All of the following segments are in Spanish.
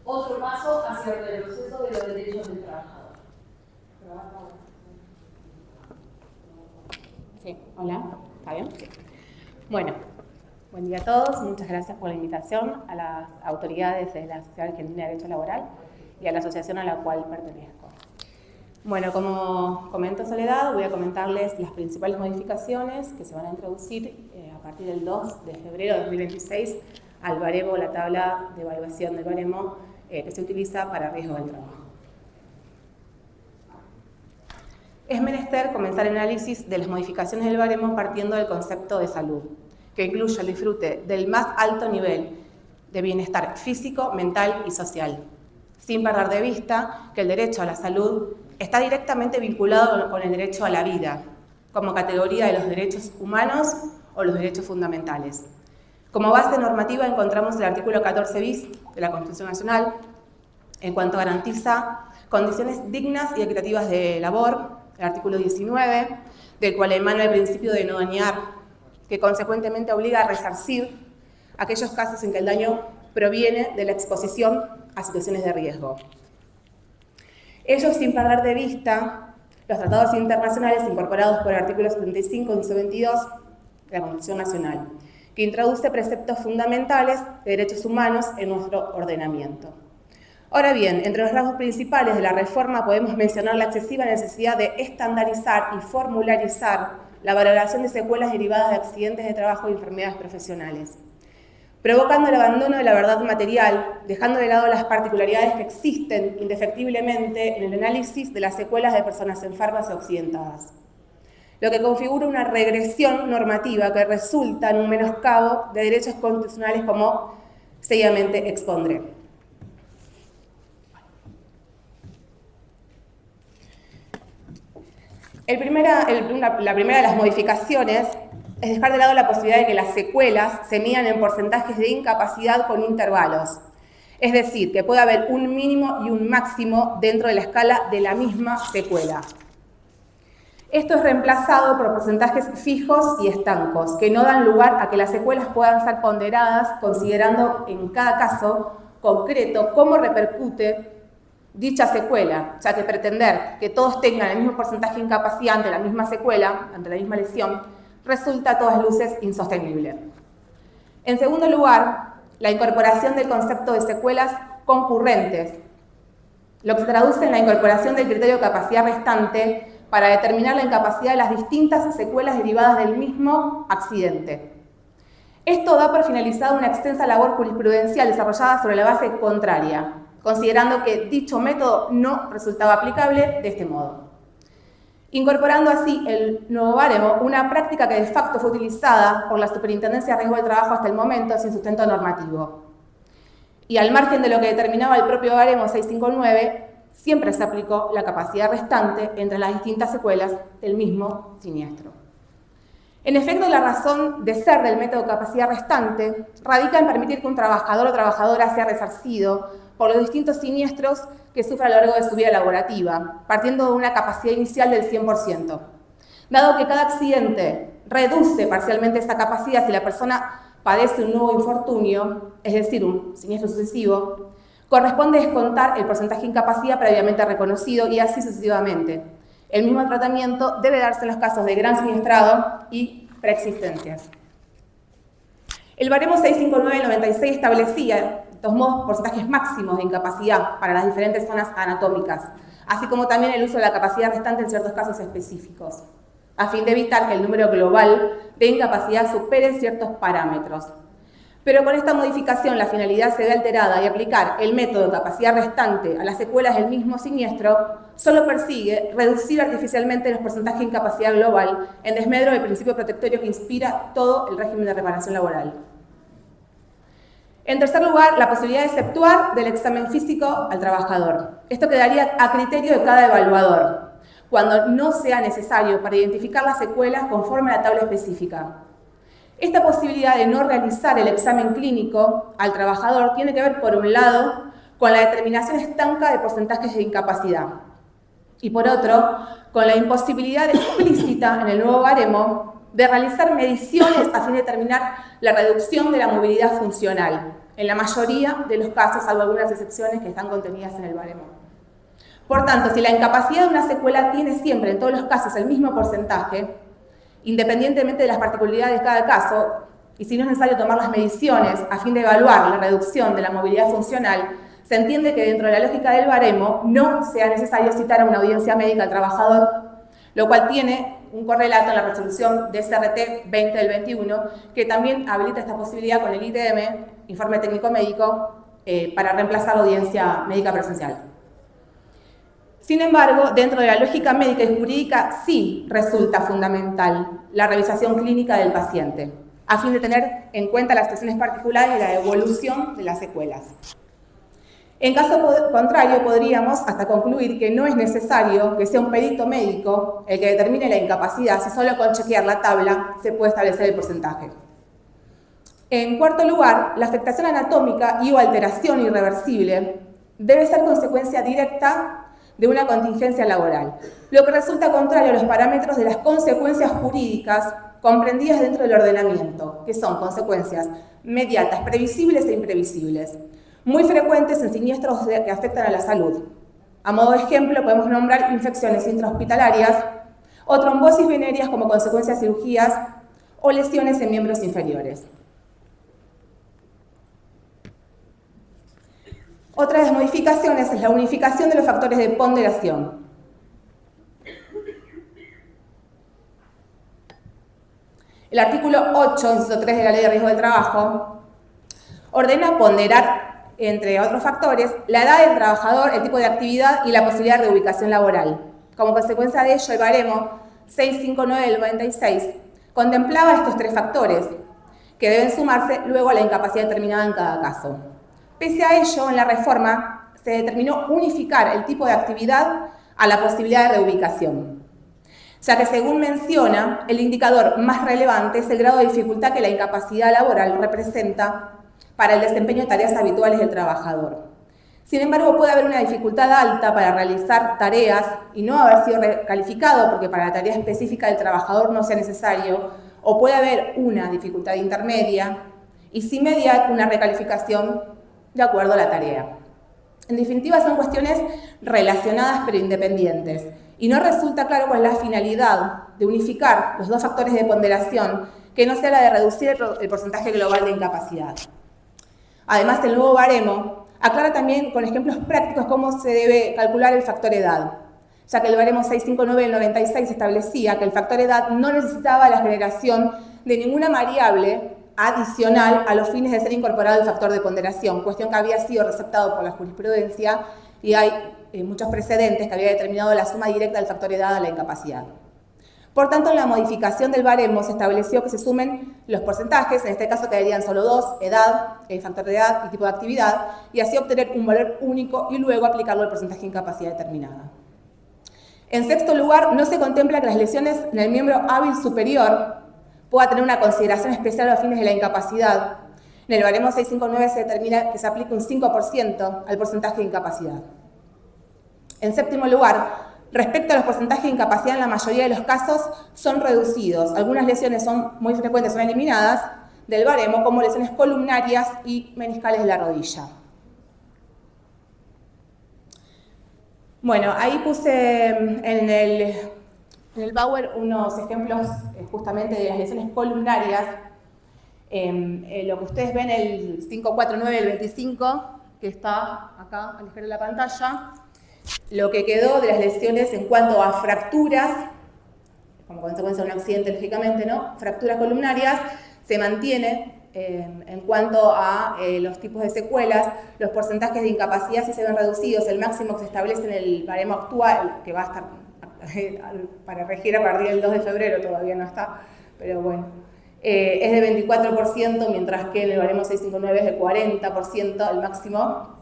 otro paso hacia el retroceso de los derechos del trabajador. Sí, hola, ¿está bien? Sí. Bueno, buen día a todos, muchas gracias por la invitación a las autoridades de la Sociedad Argentina de Derecho Laboral y a la asociación a la cual pertenezco. Bueno, como comentó Soledad, voy a comentarles las principales modificaciones que se van a introducir a partir del 2 de febrero de 2026 al baremo, la tabla de evaluación del baremo que se utiliza para riesgo del trabajo. Es menester comenzar el análisis de las modificaciones del baremo partiendo del concepto de salud, que incluye el disfrute del más alto nivel de bienestar físico, mental y social, sin perder de vista que el derecho a la salud está directamente vinculado con el derecho a la vida, como categoría de los derechos humanos o los derechos fundamentales. Como base normativa encontramos el artículo 14 bis de la Constitución Nacional, en cuanto garantiza condiciones dignas y equitativas de labor, el artículo 19, del cual emana el principio de no dañar, que consecuentemente obliga a resarcir aquellos casos en que el daño proviene de la exposición a situaciones de riesgo. Ello sin perder de vista los tratados internacionales incorporados por el artículo 75 y 22 de la Constitución Nacional, que introduce preceptos fundamentales de derechos humanos en nuestro ordenamiento. Ahora bien, entre los rasgos principales de la reforma podemos mencionar la excesiva necesidad de estandarizar y formularizar la valoración de secuelas derivadas de accidentes de trabajo y enfermedades profesionales, provocando el abandono de la verdad material, dejando de lado las particularidades que existen indefectiblemente en el análisis de las secuelas de personas enfermas o accidentadas, lo que configura una regresión normativa que resulta en un menoscabo de derechos constitucionales como seguidamente expondré. La primera de las modificaciones es dejar de lado la posibilidad de que las secuelas se midan en porcentajes de incapacidad con intervalos. Es decir, que pueda haber un mínimo y un máximo dentro de la escala de la misma secuela. Esto es reemplazado por porcentajes fijos y estancos, que no dan lugar a que las secuelas puedan ser ponderadas considerando en cada caso concreto cómo repercute dicha secuela, ya que pretender que todos tengan el mismo porcentaje de incapacidad ante la misma secuela, ante la misma lesión, resulta a todas luces insostenible. En segundo lugar, la incorporación del concepto de secuelas concurrentes, lo que se traduce en la incorporación del criterio de capacidad restante para determinar la incapacidad de las distintas secuelas derivadas del mismo accidente. Esto da por finalizada una extensa labor jurisprudencial desarrollada sobre la base contraria, considerando que dicho método no resultaba aplicable de este modo, incorporando así el nuevo baremo, una práctica que de facto fue utilizada por la Superintendencia de Riesgo del Trabajo hasta el momento sin sustento normativo. Y al margen de lo que determinaba el propio baremo 659, siempre se aplicó la capacidad restante entre las distintas secuelas del mismo siniestro. En efecto, la razón de ser del método capacidad restante radica en permitir que un trabajador o trabajadora sea resarcido por los distintos siniestros que sufra a lo largo de su vida laborativa, partiendo de una capacidad inicial del 100%. Dado que cada accidente reduce parcialmente esa capacidad si la persona padece un nuevo infortunio, es decir, un siniestro sucesivo, corresponde descontar el porcentaje de incapacidad previamente reconocido y así sucesivamente. El mismo tratamiento debe darse en los casos de gran siniestrado y preexistencias. El baremo 659/96 establecía, de todos modos, porcentajes máximos de incapacidad para las diferentes zonas anatómicas, así como también el uso de la capacidad restante en ciertos casos específicos, a fin de evitar que el número global de incapacidad supere ciertos parámetros. Pero con esta modificación la finalidad se ve alterada y aplicar el método de capacidad restante a las secuelas del mismo siniestro solo persigue reducir artificialmente los porcentajes de incapacidad global en desmedro del principio protectorio que inspira todo el régimen de reparación laboral. En tercer lugar, la posibilidad de exceptuar del examen físico al trabajador. Esto quedaría a criterio de cada evaluador, cuando no sea necesario para identificar las secuelas conforme a la tabla específica. Esta posibilidad de no realizar el examen clínico al trabajador tiene que ver, por un lado, con la determinación estanca de porcentajes de incapacidad y, por otro, con la imposibilidad explícita en el nuevo baremo de realizar mediciones a fin de determinar la reducción de la movilidad funcional, en la mayoría de los casos, salvo algunas excepciones que están contenidas en el baremo. Por tanto, si la incapacidad de una secuela tiene siempre, en todos los casos, el mismo porcentaje, independientemente de las particularidades de cada caso, y si no es necesario tomar las mediciones a fin de evaluar la reducción de la movilidad funcional, se entiende que dentro de la lógica del baremo no sea necesario citar a una audiencia médica al trabajador, lo cual tiene un correlato en la resolución de SRT 20 del 21, que también habilita esta posibilidad con el ITM, informe técnico médico, para reemplazar la audiencia médica presencial. Sin embargo, dentro de la lógica médica y jurídica sí resulta fundamental la revisación clínica del paciente, a fin de tener en cuenta las situaciones particulares de la evolución de las secuelas. En caso contrario, podríamos hasta concluir que no es necesario que sea un perito médico el que determine la incapacidad, si solo con chequear la tabla se puede establecer el porcentaje. En cuarto lugar, la afectación anatómica y o alteración irreversible debe ser consecuencia directa de una contingencia laboral, lo que resulta contrario a los parámetros de las consecuencias jurídicas comprendidas dentro del ordenamiento, que son consecuencias mediatas, previsibles e imprevisibles, muy frecuentes en siniestros que afectan a la salud. A modo de ejemplo, podemos nombrar infecciones intrahospitalarias o trombosis venéreas como consecuencia de cirugías o lesiones en miembros inferiores. Otra de las modificaciones es la unificación de los factores de ponderación. El artículo 8, inciso 3 de la Ley de Riesgo del Trabajo, ordena ponderar, entre otros factores, la edad del trabajador, el tipo de actividad y la posibilidad de reubicación laboral. Como consecuencia de ello, el baremo 659 del 96 contemplaba estos tres factores, que deben sumarse luego a la incapacidad determinada en cada caso. Pese a ello, en la reforma se determinó unificar el tipo de actividad a la posibilidad de reubicación, ya que según menciona, el indicador más relevante es el grado de dificultad que la incapacidad laboral representa para el desempeño de tareas habituales del trabajador. Sin embargo, puede haber una dificultad alta para realizar tareas y no haber sido recalificado porque para la tarea específica del trabajador no sea necesario, o puede haber una dificultad intermedia y si media una recalificación de acuerdo a la tarea. En definitiva, son cuestiones relacionadas pero independientes y no resulta claro cuál es la finalidad de unificar los dos factores de ponderación que no sea la de reducir el porcentaje global de incapacidad. Además, el nuevo baremo aclara también con ejemplos prácticos cómo se debe calcular el factor edad, ya que el baremo 659 del 96 establecía que el factor edad no necesitaba la generación de ninguna variable adicional a los fines de ser incorporado el factor de ponderación, cuestión que había sido receptado por la jurisprudencia y hay muchos precedentes que había determinado la suma directa del factor edad a la incapacidad. Por tanto, en la modificación del baremo se estableció que se sumen los porcentajes, en este caso quedarían solo dos, edad, el factor de edad y tipo de actividad, y así obtener un valor único y luego aplicarlo al porcentaje de incapacidad determinada. En sexto lugar, no se contempla que las lesiones en el miembro hábil superior pueda tener una consideración especial a los fines de la incapacidad. En el baremo 659 se determina que se aplica un 5% al porcentaje de incapacidad. En séptimo lugar, respecto a los porcentajes de incapacidad, en la mayoría de los casos son reducidos. Algunas lesiones son muy frecuentes, son eliminadas del baremo, como lesiones columnarias y meniscales de la rodilla. Bueno, ahí puse en el Bauer unos ejemplos justamente de las lesiones columnarias. Lo que ustedes ven, el 549 del 25, que está acá a la izquierda de la pantalla, lo que quedó de las lesiones en cuanto a fracturas, como consecuencia de un accidente lógicamente, ¿no? Fracturas columnarias, se mantiene en cuanto a los tipos de secuelas, los porcentajes de incapacidad sí se ven reducidos, el máximo que se establece en el baremo actual, que va a estar para regir a partir del 2 de febrero, todavía no está, pero bueno, es de 24%, mientras que en el baremo 659 es de 40% el máximo.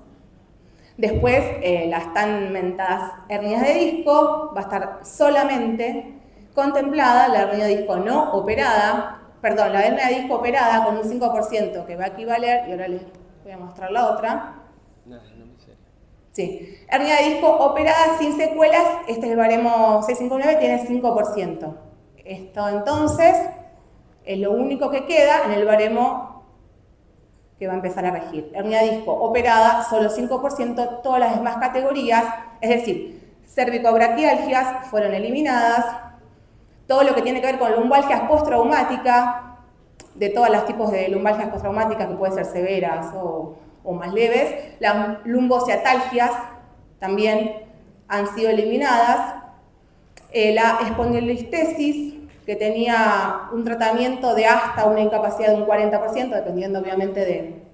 Después, las tan mentadas hernias de disco, va a estar solamente contemplada la hernia de disco no operada, perdón, la hernia de disco operada con un 5% que va a equivaler, y ahora les voy a mostrar la otra. Sí, hernia de disco operada sin secuelas, este es el baremo 659, tiene 5%. Esto entonces es lo único que queda en el baremo que va a empezar a regir. Hernia disco operada, solo 5%, todas las demás categorías, es decir, cervicobraquialgias fueron eliminadas, todo lo que tiene que ver con lumbalgias postraumáticas, de todos los tipos de lumbalgias postraumáticas que pueden ser severas o más leves, las lumbociatalgias también han sido eliminadas, la espondilistesis, que tenía un tratamiento de hasta una incapacidad de un 40%, dependiendo obviamente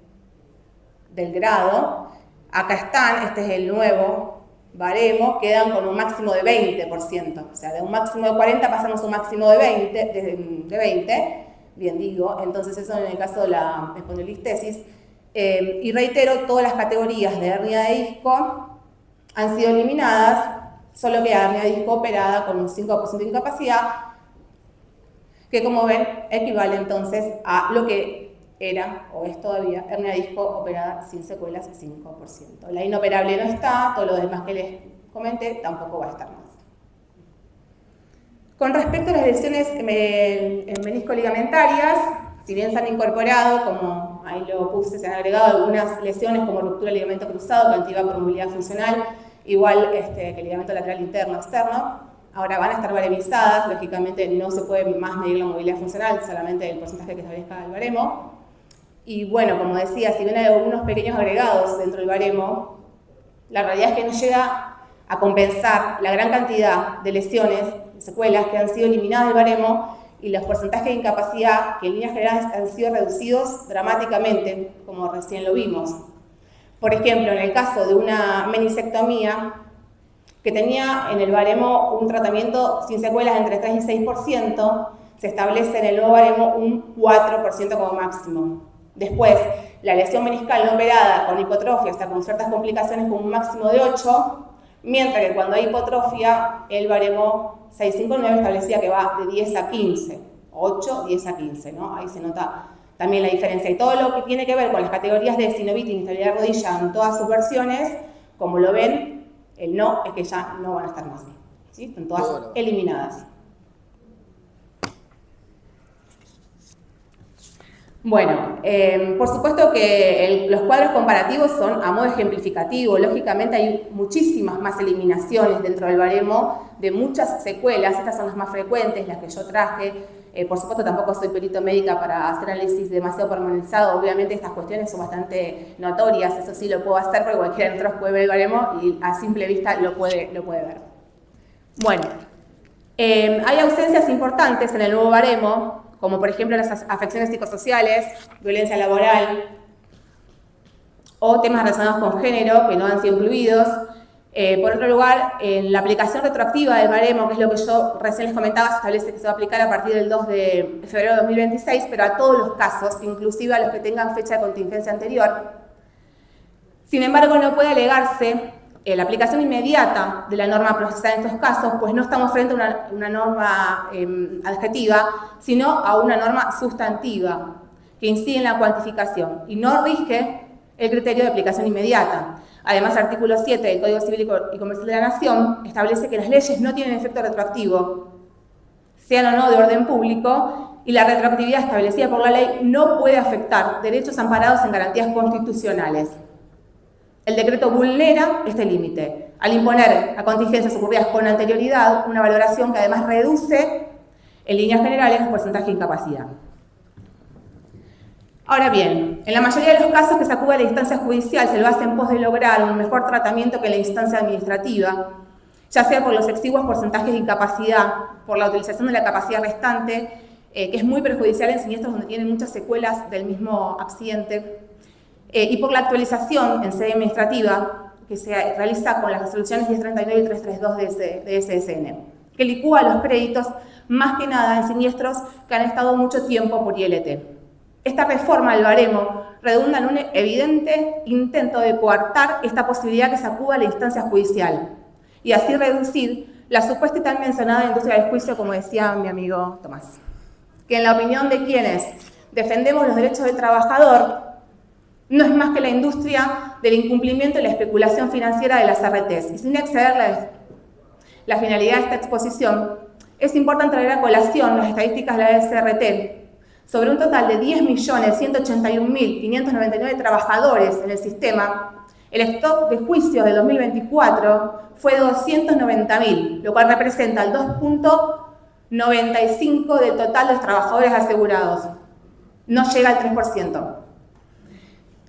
del grado. Acá están, este es el nuevo baremo, quedan con un máximo de 20%, o sea, de un máximo de 40 pasamos a un máximo de 20, bien digo, entonces eso en el caso de la espondilistesis. Y reitero, todas las categorías de hernia de disco han sido eliminadas, solo queda hernia de disco operada con un 5% de incapacidad, que como ven equivale entonces a lo que era o es todavía hernia de disco operada sin secuelas, 5%. La inoperable no está, todo lo demás que les comenté tampoco va a estar más. Con respecto a las lesiones menisco-ligamentarias, si bien se han incorporado, como ahí lo puse, se han agregado algunas lesiones como ruptura del ligamento cruzado, cautiva por movilidad funcional, igual que el ligamento lateral interno externo. Ahora van a estar baremizadas, lógicamente no se puede más medir la movilidad funcional, solamente el porcentaje que establezca el baremo. Y bueno, como decía, si bien hay algunos pequeños agregados dentro del baremo, la realidad es que no llega a compensar la gran cantidad de lesiones, de secuelas que han sido eliminadas del baremo y los porcentajes de incapacidad que en líneas generales han sido reducidos dramáticamente, como recién lo vimos. Por ejemplo, en el caso de una menisectomía, que tenía en el baremo un tratamiento sin secuelas entre 3 y 6%, se establece en el nuevo baremo un 4% como máximo. Después, la lesión meniscal no operada con hipotrofia, hasta con ciertas complicaciones, con un máximo de 8, mientras que cuando hay hipotrofia, el baremo 659 establecía que va de 10 a 15, 8, 10 a 15, ¿no? Ahí se nota también la diferencia. Y todo lo que tiene que ver con las categorías de sinovitis, inestabilidad de rodilla en todas sus versiones, como lo ven, el no es que ya no van a estar más, ¿sí? Están todas eliminadas. Bueno, por supuesto que los cuadros comparativos son a modo ejemplificativo. Lógicamente hay muchísimas más eliminaciones dentro del baremo de muchas secuelas. Estas son las más frecuentes, las que yo traje. Por supuesto tampoco soy perito médica para hacer análisis demasiado pormenorizado. Obviamente estas cuestiones son bastante notorias, eso sí lo puedo hacer porque cualquiera de nosotros puede ver el baremo y a simple vista lo puede ver. Bueno, hay ausencias importantes en el nuevo baremo, como por ejemplo las afecciones psicosociales, violencia laboral o temas relacionados con género que no han sido incluidos. Por otro lugar, en la aplicación retroactiva del baremo, que es lo que yo recién les comentaba, se establece que se va a aplicar a partir del 2 de febrero de 2026, pero a todos los casos, inclusive a los que tengan fecha de contingencia anterior. Sin embargo, no puede alegarse la aplicación inmediata de la norma procesal en estos casos, pues no estamos frente a una norma adjetiva, sino a una norma sustantiva que incide en la cuantificación y no rige el criterio de aplicación inmediata. Además, el artículo 7 del Código Civil y Comercial de la Nación establece que las leyes no tienen efecto retroactivo, sean o no de orden público, y la retroactividad establecida por la ley no puede afectar derechos amparados en garantías constitucionales. El decreto vulnera este límite, al imponer a contingencias ocurridas con anterioridad una valoración que además reduce, en líneas generales, el porcentaje de incapacidad. Ahora bien, en la mayoría de los casos que se acude a la instancia judicial se lo hace en pos de lograr un mejor tratamiento que en la instancia administrativa, ya sea por los exiguos porcentajes de incapacidad, por la utilización de la capacidad restante, que es muy perjudicial en siniestros donde tienen muchas secuelas del mismo accidente, y por la actualización en sede administrativa que se realiza con las resoluciones 1039 y 332 de SSN, que licúa los créditos más que nada en siniestros que han estado mucho tiempo por ILT. Esta reforma del baremo redunda en un evidente intento de coartar esta posibilidad que se acuda a la instancia judicial y así reducir la supuesta y tan mencionada industria del juicio, como decía mi amigo Tomás, que en la opinión de quienes defendemos los derechos del trabajador no es más que la industria del incumplimiento y la especulación financiera de las ARTs. Y sin exceder la finalidad de esta exposición, es importante traer a colación las estadísticas de la SRT sobre un total de 10.181.599 trabajadores en el sistema, el stock de juicios de 2024 fue 290.000, lo cual representa el 2.95% del total de los trabajadores asegurados. No llega al 3%.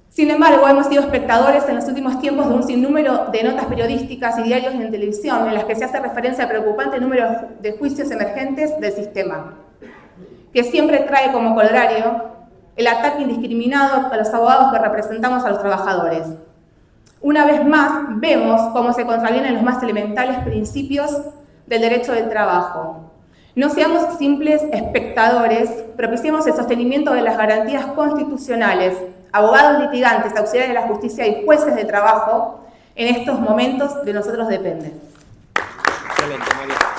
Sin embargo, hemos sido espectadores en los últimos tiempos de un sinnúmero de notas periodísticas y diarios en televisión en las que se hace referencia al preocupante número de juicios emergentes del sistema, que siempre trae como corolario el ataque indiscriminado a los abogados que representamos a los trabajadores. Una vez más, vemos cómo se contravienen los más elementales principios del derecho del trabajo. No seamos simples espectadores, propiciemos el sostenimiento de las garantías constitucionales. Abogados litigantes, auxiliares de la justicia y jueces de trabajo, en estos momentos de nosotros depende. Excelente, María.